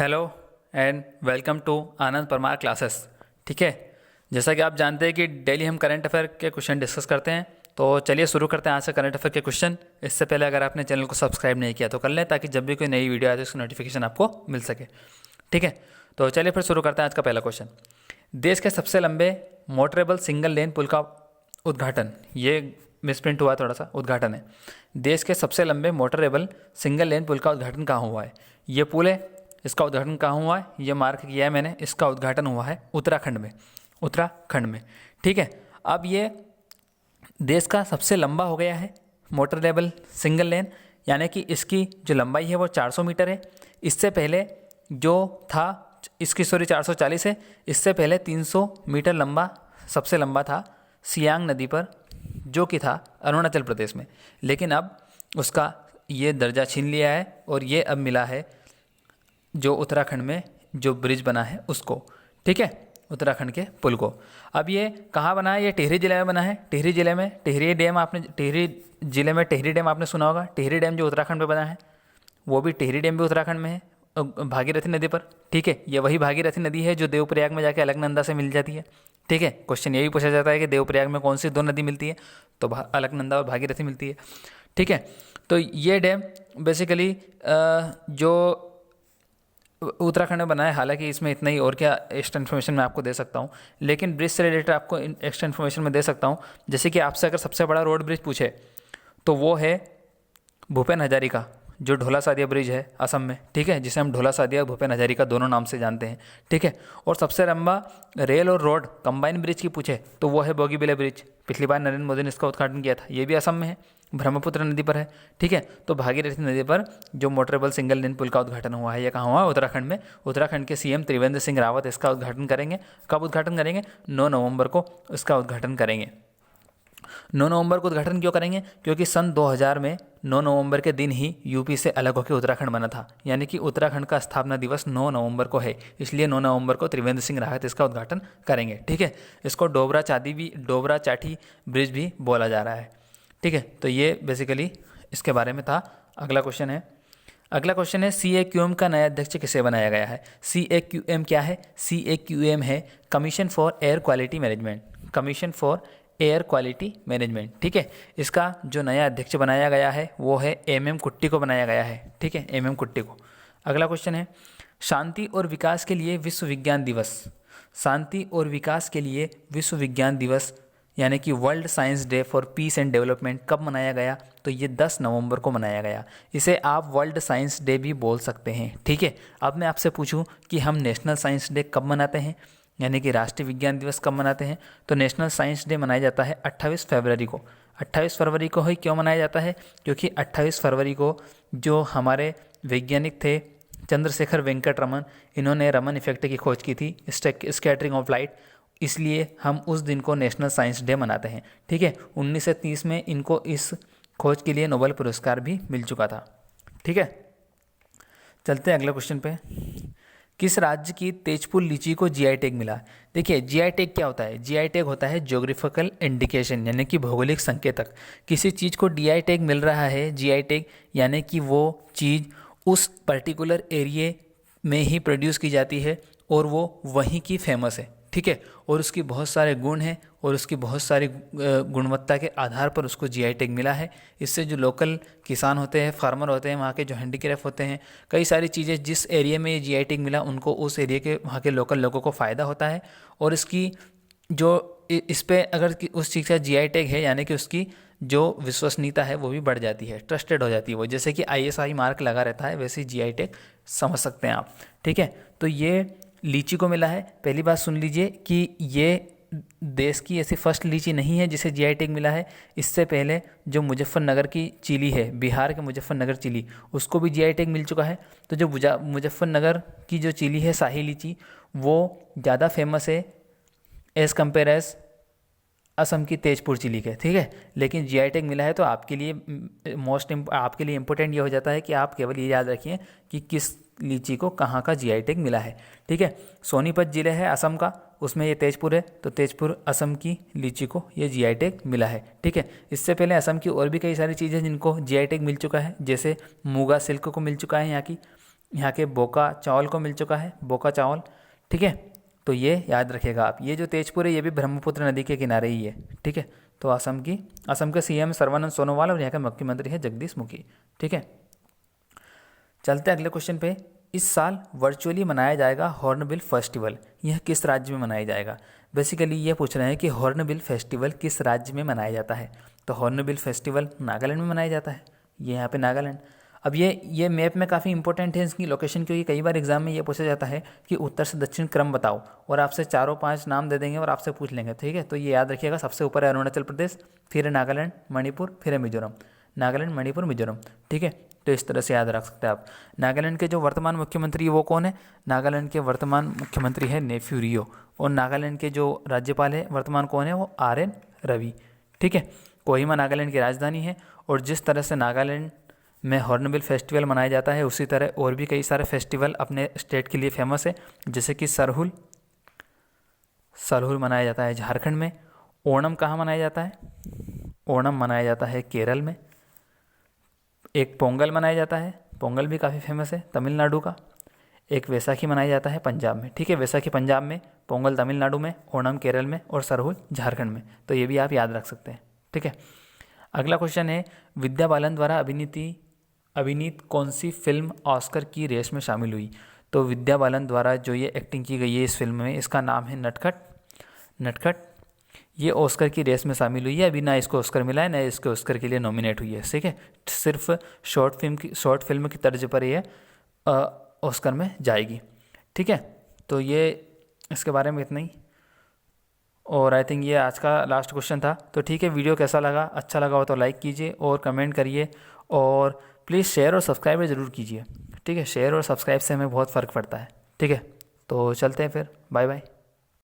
Hello and welcome to Anand Parmar classes. ठीक है, जैसा कि आप जानते हैं कि डेली हम करंट अफेयर के क्वेश्चन डिस्कस करते हैं, तो चलिए शुरू करते हैं आज से करंट अफेयर के क्वेश्चन। इससे पहले अगर आपने चैनल को सब्सक्राइब नहीं किया तो कर लें, ताकि जब भी कोई नई वीडियो आए तो उसकी नोटिफिकेशन आपको मिल सके। ठीक है, तो चलिए फिर शुरू करते हैं आज का पहला क्वेश्चन। देश के सबसे लंबे मोटरेबल सिंगल लेन पुल का उद्घाटन, ये मिसप्रिंट हुआ, थोड़ा सा उद्घाटन है। देश के सबसे लंबे मोटरेबल सिंगल लेन पुल का उद्घाटन कहाँ हुआ है? ये पुल है, इसका उद्घाटन कहाँ हुआ है ये मार्क किया है मैंने। इसका उद्घाटन हुआ है उत्तराखंड में, उत्तराखंड में। ठीक है, अब ये देश का सबसे लंबा हो गया है मोटरेबल सिंगल लेन, यानी कि इसकी जो लंबाई है वो 400 मीटर है। इससे पहले जो था इसकी 440 है। इससे पहले 300 मीटर लंबा सबसे लंबा था सियांग नदी पर, जो कि था अरुणाचल प्रदेश में। लेकिन अब उसका ये दर्जा छीन लिया है और ये अब मिला है जो उत्तराखंड में जो ब्रिज बना है उसको। ठीक है, उत्तराखंड के पुल को। अब ये कहाँ बना है? ये टिहरी जिले में बना है। टिहरी जिले में टिहरी डैम, आपने टिहरी जिले में टिहरी डैम आपने सुना होगा। टिहरी डैम जो उत्तराखंड में बना है, वो भी टिहरी डैम भी उत्तराखंड में है, भागीरथी नदी पर। ठीक है, ये वही भागीरथी नदी है जो देवप्रयाग में जाके अलकनंदा से मिल जाती है। ठीक है, क्वेश्चन ये भी पूछा जाता है कि देवप्रयाग में कौन सी दो नदी मिलती है, तो अलकनंदा और भागीरथी मिलती है। ठीक है, तो ये डैम बेसिकली जो उत्तराखंड में बना है। हालांकि इसमें इतना ही, और क्या एक्स्ट्रा इन्फॉर्मेशन मैं आपको दे सकता हूँ, लेकिन ब्रिज से रिलेटेड आपको एक्स्ट्रा इन्फॉर्मेशन मैं दे सकता हूँ। जैसे कि आपसे अगर सबसे बड़ा रोड ब्रिज पूछे तो वो है भूपेन हजारिका, जो ढोला सादिया ब्रिज है असम में। ठीक है, जिसे हम ढोला सादिया भूपेन हजारिका दोनों नाम से जानते हैं। ठीक है, और सबसे लंबा रेल और रोड कंबाइन ब्रिज की पूछे तो वो है बोगीबिल ब्रिज। पिछली बार नरेंद्र मोदी ने इसका उद्घाटन किया था, ये भी असम में है, ब्रह्मपुत्र नदी पर है। ठीक है, तो भागीरथी नदी पर जो मोटरेबल सिंगल लेन पुल का उद्घाटन हुआ है, ये कहाँ हुआ? उत्तराखंड में। उत्तराखंड के सीएम त्रिवेंद्र सिंह रावत इसका उद्घाटन करेंगे। कब उद्घाटन करेंगे? 9 नवंबर को इसका उद्घाटन करेंगे। 9 नवंबर को उद्घाटन क्यों करेंगे? क्योंकि सन 2000 में 9 नवंबर के दिन ही यूपी से अलग होकर उत्तराखंड बना था, यानी कि उत्तराखंड का स्थापना दिवस 9 नवंबर को है, इसलिए 9 नवंबर को त्रिवेंद्र सिंह रावत इसका उद्घाटन करेंगे। ठीक है, इसको डोबरा चाठी ब्रिज भी बोला जा रहा है। ठीक है, तो ये बेसिकली इसके बारे में था। अगला क्वेश्चन है, CAQM का नया अध्यक्ष किसे बनाया गया है? CAQM क्या है? CAQM है commission for air quality management, commission for air quality management. ठीक है, इसका जो नया अध्यक्ष बनाया गया है वो है MM कुट्टी को बनाया गया है। ठीक है, MM कुट्टी को। अगला क्वेश्चन है, शांति और विकास के लिए विश्व विज्ञान दिवस, शांति और विकास के लिए विश्व विज्ञान दिवस यानी कि world science day for piece and development कब मनाया गया? तो ये 10 नवंबर को मनाया गया। इसे आप वर्ल्ड साइंस डे भी बोल सकते हैं। ठीक है, अब मैं आपसे पूछूं कि हम नेशनल साइंस डे कब मनाते हैं, यानी कि राष्ट्रीय विज्ञान दिवस कब मनाते हैं? तो नेशनल साइंस डे मनाया जाता है 28 फरवरी को। 28 फरवरी को ही क्यों मनाया जाता है? क्योंकि 28 फरवरी को जो हमारे वैज्ञानिक थे चंद्रशेखर वेंकट रमन, इन्होंने रमन इफेक्ट की खोज की थी, स्कैटरिंग ऑफ लाइट, इसलिए हम उस दिन को नेशनल साइंस डे मनाते हैं। ठीक है, 1930 में इनको इस खोज के लिए नोबेल पुरस्कार भी मिल चुका था। ठीक है, चलते हैं अगले क्वेश्चन पे। किस राज्य की तेजपुर लीची को GI टैग मिला? देखिए, GI टैग क्या होता है? GI टैग होता है ज्योग्राफिकल इंडिकेशन, यानी कि भौगोलिक संकेतक। किसी चीज़ को DI टैग मिल रहा है, GI टैग यानी कि वो चीज़ उस पर्टिकुलर एरिए में ही प्रोड्यूस की जाती है और वो वहीं की फेमस है। ठीक है, और उसकी बहुत सारे गुण हैं और उसकी बहुत सारी गुणवत्ता के आधार पर उसको GI टैग मिला है। इससे जो लोकल किसान होते हैं, फार्मर होते हैं, वहाँ के जो हैंडीक्राफ्ट होते हैं, कई सारी चीज़ें जिस एरिया में ये GI टैग मिला उनको, उस एरिया के वहाँ के लोकल लोगों को फ़ायदा होता है। और इसकी जो इस पर अगर उस चीज़ का GI टैग है, यानी कि उसकी जो विश्वसनीयता है वो भी बढ़ जाती है, ट्रस्टेड हो जाती है वो। जैसे कि ISI मार्क लगा रहता है, वैसे ही GI टैग समझ सकते हैं आप। ठीक है, तो ये लीची को मिला है। पहली बात सुन लीजिए कि ये देश की ऐसी फर्स्ट लीची नहीं है जिसे GI टैग मिला है। इससे पहले जो मुजफ्फरनगर की चीली है, बिहार के मुजफ्फरनगर चीली, उसको भी GI टैग मिल चुका है। तो जो मुजफ्फरनगर की जो चीली है, शाही लीची, वो ज़्यादा फेमस है एज़ कम्पेयर एज असम की तेजपुर चिली के। ठीक है, लेकिन GI टैग मिला है तो आपके लिए आपके लिए इम्पोर्टेंट ये हो जाता है कि आप केवल ये याद रखिए कि किस लीची को कहाँ का GI टैग मिला है। ठीक है, सोनीपत जिले है असम का, उसमें ये तेजपुर है, तो तेजपुर असम की लीची को ये GI टैग मिला है। ठीक है, इससे पहले असम की और भी कई सारी चीज़ें जिनको GI टैग मिल चुका है, जैसे मूगा सिल्क को मिल चुका है यहाँ की। यहाँ के बोका चावल को मिल चुका है, बोका चावल, ठीक है। तो ये याद रखिएगा आप। ये जो तेजपुर है ये भी ब्रह्मपुत्र नदी के किनारे ही है, ठीक है। तो असम के सीएम सर्बानंद सोनोवाल और यहाँ का मुख्यमंत्री है जगदीश मुखी, ठीक है। चलते हैं अगले क्वेश्चन पे। इस साल वर्चुअली मनाया जाएगा हॉर्नबिल फेस्टिवल, यह किस राज्य में मनाया जाएगा। बेसिकली ये पूछ रहे हैं कि हॉर्नबिल फेस्टिवल किस राज्य में मनाया जाता है। तो हॉर्नबिल फेस्टिवल नागालैंड में मनाया जाता है, ये यहाँ पे नागालैंड। अब ये मैप में काफ़ी इंपॉर्टेंट है इसकी लोकेशन, क्योंकि कई बार एग्जाम में ये पूछा जाता है कि उत्तर से दक्षिण क्रम बताओ, और आपसे 4-5 नाम दे देंगे और आपसे पूछ लेंगे, ठीक है। तो ये याद रखिएगा, सबसे ऊपर है अरुणाचल प्रदेश, फिर है नागालैंड, मणिपुर, फिर है मिजोरम, नागालैंड, मणिपुर, मिजोरम, ठीक है। तो इस तरह से याद रख सकते हैं आप। नागालैंड के जो वर्तमान मुख्यमंत्री है वो कौन है। नागालैंड के वर्तमान मुख्यमंत्री है नेफ्यू रियो, और नागालैंड के जो राज्यपाल है वर्तमान कौन है, वो RN रवि, ठीक है। कोहिमा नागालैंड की राजधानी है। और जिस तरह से नागालैंड में हॉर्नबिल फेस्टिवल मनाया जाता है, उसी तरह और भी कई सारे फेस्टिवल अपने स्टेट के लिए फेमस है, जैसे कि सरहुल मनाया जाता है झारखंड में। ओणम कहाँ मनाया जाता है, ओणम मनाया जाता है केरल में। एक पोंगल मनाया जाता है, पोंगल भी काफ़ी फेमस है तमिलनाडु का। एक वैसाखी मनाया जाता है पंजाब में, ठीक है। वैसाखी पंजाब में, पोंगल तमिलनाडु में, ओणम केरल में और सरहुल झारखंड में। तो ये भी आप याद रख सकते हैं, ठीक है। अगला क्वेश्चन है, विद्या बालन द्वारा अभिनीत कौन सी फिल्म ऑस्कर की रेस में शामिल हुई। तो विद्या बालन द्वारा जो ये एक्टिंग की गई है इस फिल्म में, इसका नाम है नटखट। ये ऑस्कर की रेस में शामिल हुई है, अभी ना इसको ऑस्कर मिला है ना इसके ऑस्कर के लिए नॉमिनेट हुई है, ठीक है। सिर्फ शॉर्ट फिल्म की तर्ज पर ये ऑस्कर में जाएगी, ठीक है। तो ये इसके बारे में इतना ही, और आई थिंक ये आज का लास्ट क्वेश्चन था। तो ठीक है, वीडियो कैसा लगा, अच्छा लगा हो तो लाइक कीजिए और कमेंट करिए, और प्लीज़ शेयर और सब्सक्राइब ज़रूर कीजिए, ठीक है। शेयर और सब्सक्राइब से हमें बहुत फ़र्क पड़ता है, ठीक है। तो चलते हैं फिर, बाय बाय।